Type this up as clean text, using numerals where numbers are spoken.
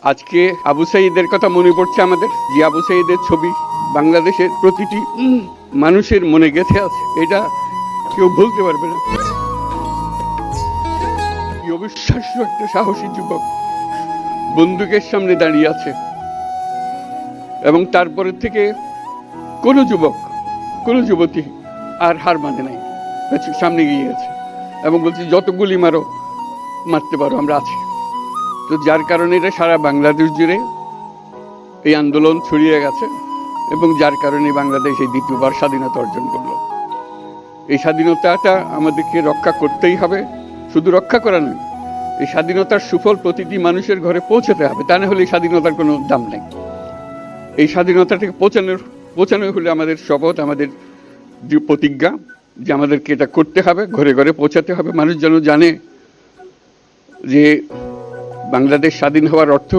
আজকে আবু সাঈদের কথা মনে পড়ছে আমাদের, যে আবু সাঈদের ছবি বাংলাদেশের প্রতিটি মানুষের মনে গেঁথে আছে, এটা কেউ ভুলতে পারবে না। কি অবিশ্বাস্য একটা সাহসী যুবক বন্দুকের সামনে দাঁড়িয়ে আছে, এবং তারপরে থেকে কোনো যুবক, কোনো যুবতী আর হার মানে নাই, সামনে গিয়ে আছে এবং বলছে যত গুলি মারো, মারতে পারো, আমরা আছি। তো যার কারণে এটা সারা বাংলাদেশ জুড়ে এই আন্দোলন ছড়িয়ে গেছে, এবং যার কারণে বাংলাদেশ এই দ্বিতীয়বার স্বাধীনতা অর্জন করলো। এই স্বাধীনতাটা আমাদেরকে রক্ষা করতেই হবে, শুধু রক্ষা করা নয়, এই স্বাধীনতার সুফল প্রতিটি মানুষের ঘরে পৌঁছাতে হবে, তা না হলে এই স্বাধীনতার কোনো দাম নেই। এই স্বাধীনতাটাকে পৌঁছানো হলে আমাদের শপথ, আমাদের যে প্রতিজ্ঞা, যে আমাদেরকে এটা করতে হবে, ঘরে ঘরে পৌঁছাতে হবে। মানুষ যেন জানে যে বাংলাদেশ স্বাধীন হওয়ার অর্থ